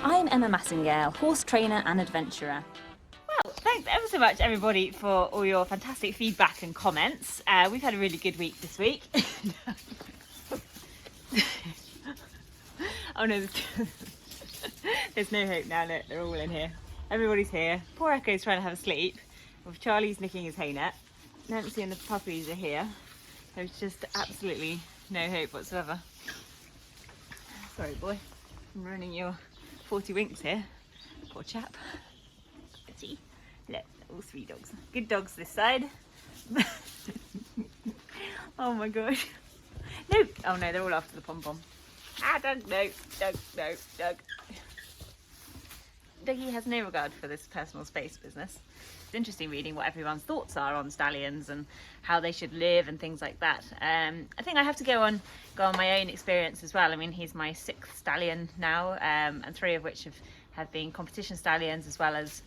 I'm Emma Massingale, horse trainer and adventurer. Well, thanks ever so much, everybody, for all your fantastic feedback and comments. We've had a really good week this week. Oh no, there's no hope now. Look, they're all in here. Everybody's here. Poor Echo's trying to have a sleep. With Charlie's nicking his hay net. Nancy and the puppies are here. There's just absolutely no hope whatsoever. Sorry, boy. I'm ruining your 40 winks here. Poor chap. See? Look, all three dogs. Good dogs this side. Oh my gosh. No! Oh no, they're all after the pom-pom. Ah, Doug, no, Doug, no, Doug. Dougie has no regard for this personal space business. It's interesting reading what everyone's thoughts are on stallions and how they should live and things like that. I think I have to go on my own experience as well. I mean, he's my 6th stallion now, and 3 of which have been competition stallions as well as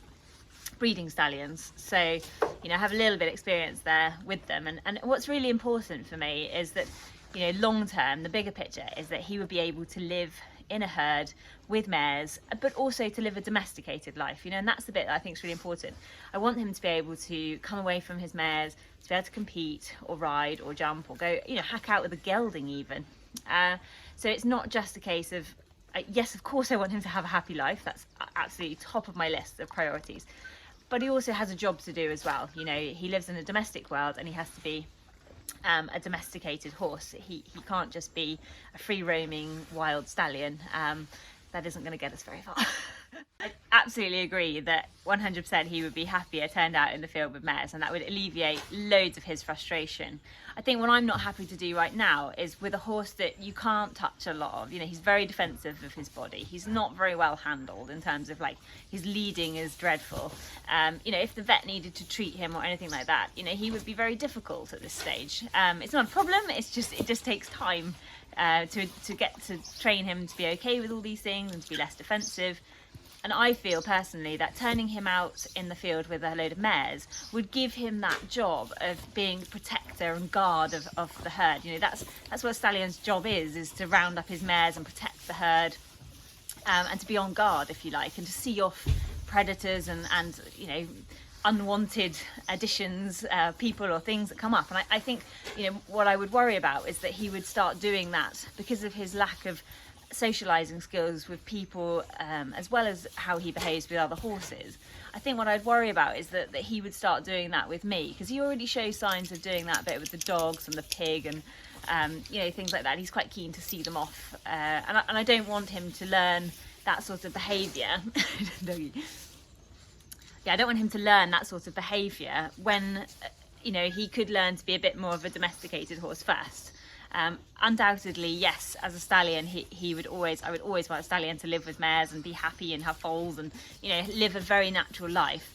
breeding stallions. So, you know, I have a little bit of experience there with them. And what's really important for me is that, you know, long term, the bigger picture is that he would be able to live in a herd with mares, but also to live a domesticated life, you know, and that's the bit that I think is really important. I want him to be able to come away from his mares, to be able to compete or ride or jump or go, you know, hack out with a gelding even. So it's not just a case of, yes, of course I want him to have a happy life. That's absolutely top of my list of priorities. But he also has a job to do as well. You know, he lives in a domestic world and he has to be a domesticated horse. He can't just be a free roaming wild stallion. That isn't going to get us very far. I absolutely agree that 100% he would be happier turned out in the field with mares, and that would alleviate loads of his frustration. I think what I'm not happy to do right now is with a horse that you can't touch a lot of. You know, he's very defensive of his body. He's not very well handled in terms of, like, his leading is dreadful. You know, if the vet needed to treat him or anything like that, you know, he would be very difficult at this stage. It's not a problem. It just takes time to get to train him to be okay with all these things and to be less defensive. And I feel personally that turning him out in the field with a load of mares would give him that job of being protector and guard of the herd. You know, that's what a stallion's job is to round up his mares and protect the herd, and to be on guard, if you like, and to see off predators and you know, unwanted additions, people or things that come up. And I think, you know, what I would worry about is that he would start doing that because of his lack of socializing skills with people, as well as how he behaves with other horses. I think what I'd worry about is that he would start doing that with me, because he already shows signs of doing that bit with the dogs and the pig and you know, things like that. He's quite keen to see them off, and I don't want him to learn that sort of behavior. Yeah, I don't want him to learn that sort of behavior when, you know, he could learn to be a bit more of a domesticated horse first. Undoubtedly, yes, as a stallion, I would always want a stallion to live with mares and be happy and have foals and, you know, live a very natural life.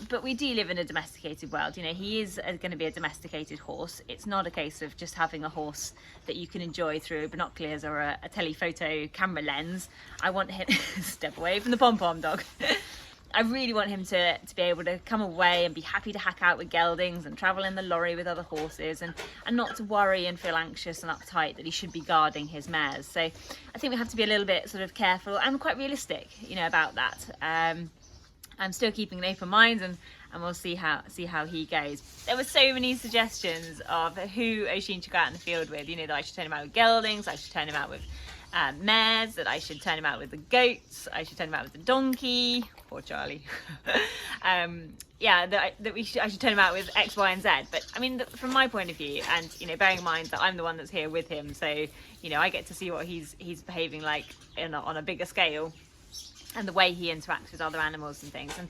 But we do live in a domesticated world. You know, he is going to be a domesticated horse. It's not a case of just having a horse that you can enjoy through binoculars or a telephoto camera lens. I want him step away from the pom-pom dog. I really want him to be able to come away and be happy to hack out with geldings and travel in the lorry with other horses, and not to worry and feel anxious and uptight that he should be guarding his mares. So I think we have to be a little bit sort of careful and quite realistic, you know, about that. I'm still keeping an open mind, and we'll see how he goes. There were so many suggestions of who Oisin should go out in the field with. You know, that I should turn him out with geldings, I should turn him out with mares, that I should turn him out with the goats, I should turn him out with the donkey. Poor Charlie. Yeah, I should turn him out with X, Y, and Z. But I mean, from my point of view, and you know, bearing in mind that I'm the one that's here with him, so you know, I get to see what he's behaving like on a bigger scale, and the way he interacts with other animals and things. And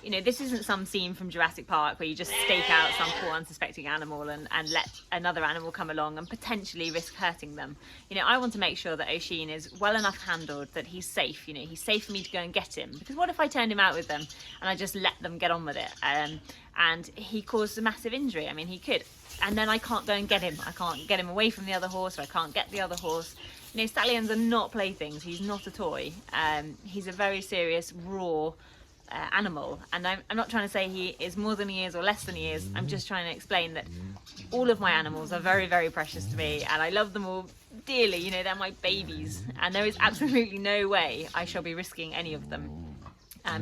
you know, this isn't some scene from Jurassic Park where you just stake out some poor unsuspecting animal and let another animal come along and potentially risk hurting them. You know, I want to make sure that Oisin is well enough handled that he's safe. You know, he's safe for me to go and get him. Because what if I turned him out with them and I just let them get on with it? And he caused a massive injury. I mean, he could. And then I can't go and get him. I can't get him away from the other horse, or I can't get the other horse. You know, stallions are not playthings. He's not a toy. He's a very serious, raw animal, and I'm not trying to say he is more than he is or less than he is. I'm just trying to explain that all of my animals are very, very precious to me, and I love them all dearly, you know, they're my babies, and there is absolutely no way I shall be risking any of them,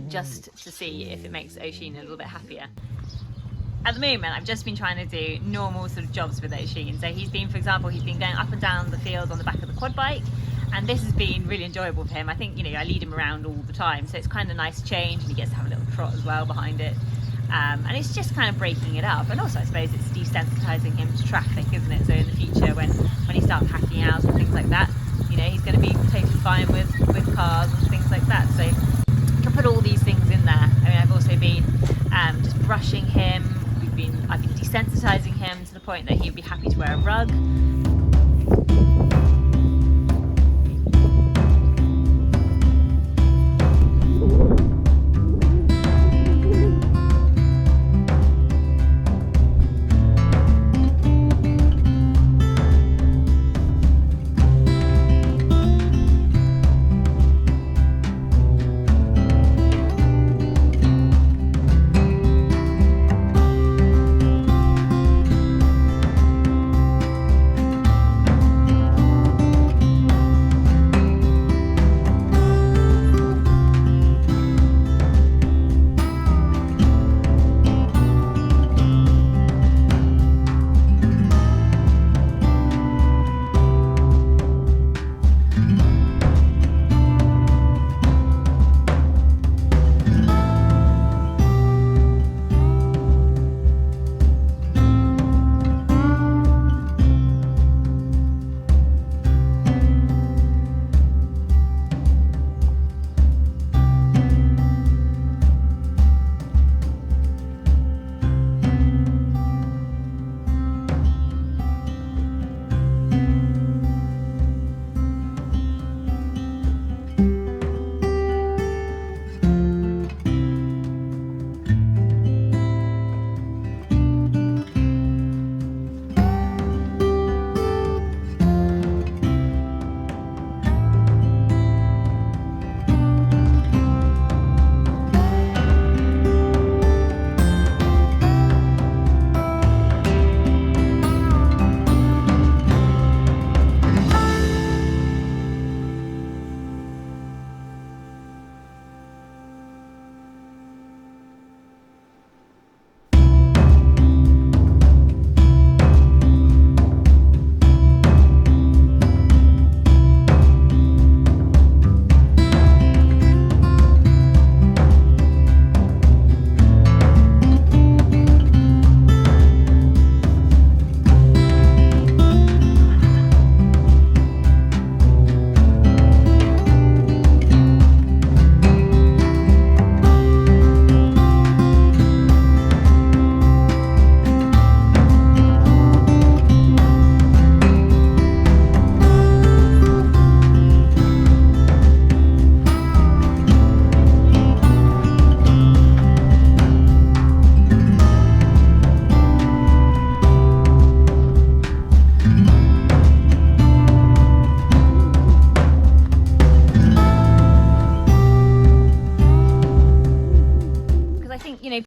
just to see if it makes Oisin a little bit happier. At the moment, I've just been trying to do normal sort of jobs with Oisin. So he's been, for example, he's been going up and down the field on the back of the quad bike, and this has been really enjoyable for him. I think, you know, I lead him around all the time, so it's kind of nice change, and he gets to have a little trot as well behind it. And it's just kind of breaking it up, and also I suppose it's desensitizing him to traffic, isn't it? So in the future, when he starts hacking out and things like that, you know, he's going to be totally fine with cars and things like that. So you can put all these things in there. I mean, I've also been just brushing him. I've been desensitizing him to the point that he'd be happy to wear a rug.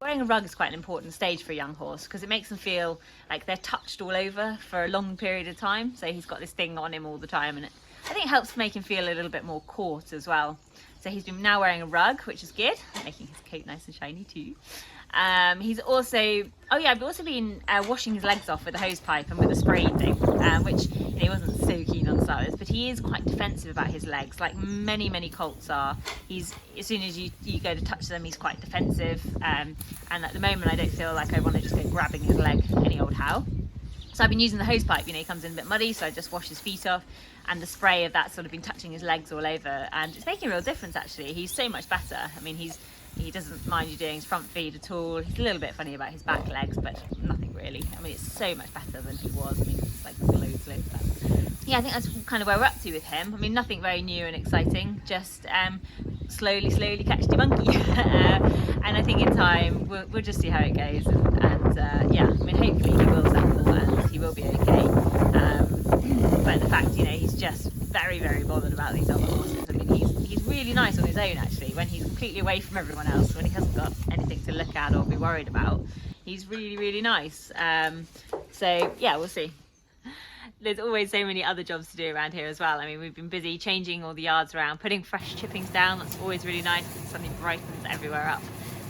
Wearing a rug is quite an important stage for a young horse because it makes them feel like they're touched all over for a long period of time. So he's got this thing on him all the time, and I think it helps make him feel a little bit more caught as well. So he's been now wearing a rug, which is good, making his coat nice and shiny too. He's also, I've also been washing his legs off with a hose pipe and with a spray thing, which he wasn't so keen on the start of, but he is quite defensive about his legs, like many colts are. As soon as you go to touch them, he's quite defensive, and at the moment I don't feel like I want to just go grabbing his leg any old how. So I've been using the hose pipe, he comes in a bit muddy, so I just wash his feet off, and the spray of that sort of been touching his legs all over, and it's making a real difference actually. He's so much better. I mean, he doesn't mind you doing his front feet at all. He's a little bit funny about his back legs, but nothing really. I mean, it's so much better than he was. I mean, it's like loads better. Yeah, I think that's kind of where we're up to with him. I mean, nothing very new and exciting, just slowly catch the monkey. And I think in time, we'll just see how it goes. And yeah, I mean, hopefully he will settle and he will be okay. But the fact, he's just very bothered about these other horses. I mean, he's really nice on his own actually, when he's completely away from everyone else, when he hasn't got anything to look at or be worried about. He's really nice. So yeah, we'll see. there's always so many other jobs to do around here as well. I mean, we've been busy changing all the yards around, putting fresh chippings down. That's always really nice. Something brightens everywhere up.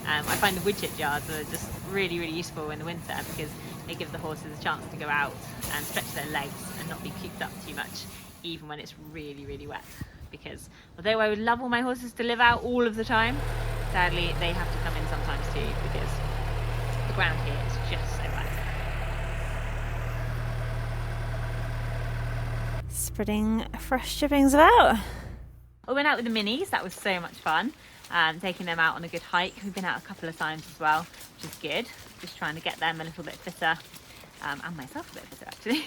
I find the wood chip yards are just really, really useful in the winter because they give the horses a chance to go out and stretch their legs and not be cooped up too much, even when it's really, really wet. Because although I would love all my horses to live out all of the time, sadly they have to come in sometimes too because the ground here is just so wet. Spreading fresh chippings about. We went out with the minis, that was so much fun. Taking them out on a good hike. We've been out a couple of times as well, which is good. Just trying to get them a little bit fitter, and myself a bit fitter actually.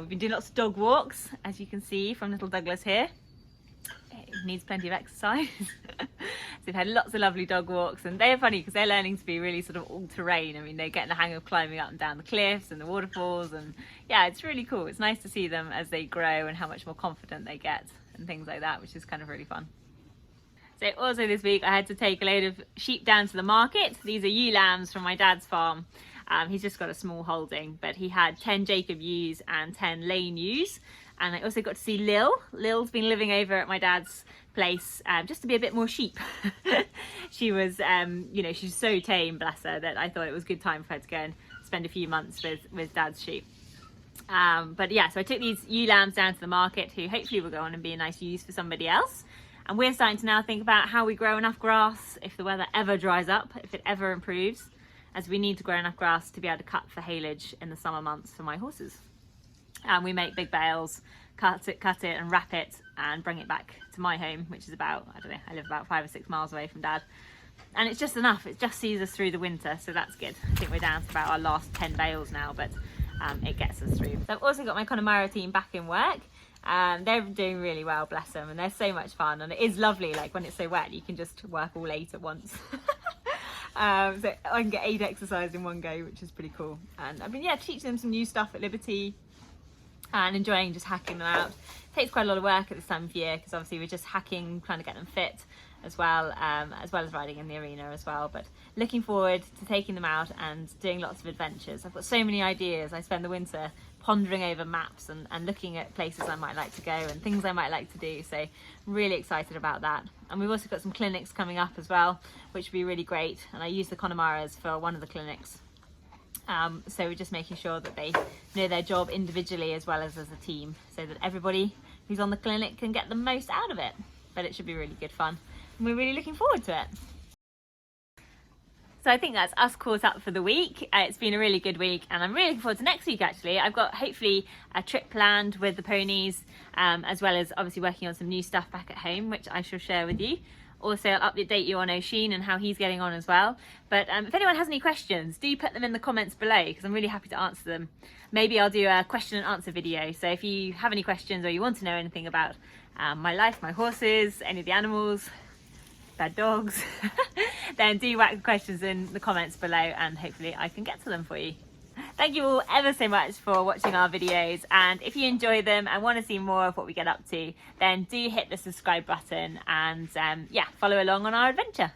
We've been doing lots of dog walks, as you can see from little Douglas here. He needs plenty of exercise. So we've had lots of lovely dog walks, and they're funny because they're learning to be really sort of all-terrain. I mean, they're getting the hang of climbing up and down the cliffs and the waterfalls, and yeah, it's really cool. It's nice to see them as they grow and how much more confident they get and things like that, which is kind of really fun. So also this week I had to take a load of sheep down to the market. These are ewe lambs from my dad's farm. He's just got a small holding, but he had 10 Jacob ewes and 10 Lane ewes. And I also got to see Lil. Lil's been living over at my dad's place just to be a bit more sheep. She was, you know, she's so tame, bless her, that I thought it was a good time for her to go and spend a few months with dad's sheep. But yeah, so I took these ewe lambs down to the market, who hopefully will go on and be a nice ewes for somebody else. And we're starting to now think about how we grow enough grass if the weather ever dries up, if it ever improves, as we need to grow enough grass to be able to cut for haylage in the summer months for my horses. And we make big bales, cut it and wrap it and bring it back to my home, which is about, I don't know, I live about 5 or 6 miles away from Dad. And it's just enough, it just sees us through the winter, so that's good. I think we're down to about our last 10 bales now, but it gets us through. So I've also got my Connemara team back in work. They're doing really well, bless them, and they're so much fun, and it is lovely, like when it's so wet you can just work all 8 at once. So I can get 8 exercise in one go, which is pretty cool. And I've been teaching them some new stuff at Liberty and enjoying just hacking them out. It takes quite a lot of work at this time of year because obviously we're just hacking, trying to get them fit as well as riding in the arena as well. But looking forward to taking them out and doing lots of adventures. I've got so many ideas. I spend the winter pondering over maps and looking at places I might like to go and things I might like to do, so I'm really excited about that. And we've also got some clinics coming up as well, which will be really great, and I use the Connemaras for one of the clinics. So we're just making sure that they know their job individually as well as a team, so that everybody who's on the clinic can get the most out of it. But it should be really good fun, and we're really looking forward to it. So I think that's us caught up for the week. It's been a really good week, and I'm really looking forward to next week actually. I've got hopefully a trip planned with the ponies, as well as obviously working on some new stuff back at home, which I shall share with you. Also, I'll update you on Oisin and how he's getting on as well. But if anyone has any questions, do put them in the comments below because I'm really happy to answer them. Maybe I'll do a question and answer video. So if you have any questions or you want to know anything about my life, my horses, any of the animals, bad dogs, then do whack the questions in the comments below and hopefully I can get to them for you. Thank you all ever so much for watching our videos, and if you enjoy them and want to see more of what we get up to, then do hit the subscribe button and follow along on our adventure.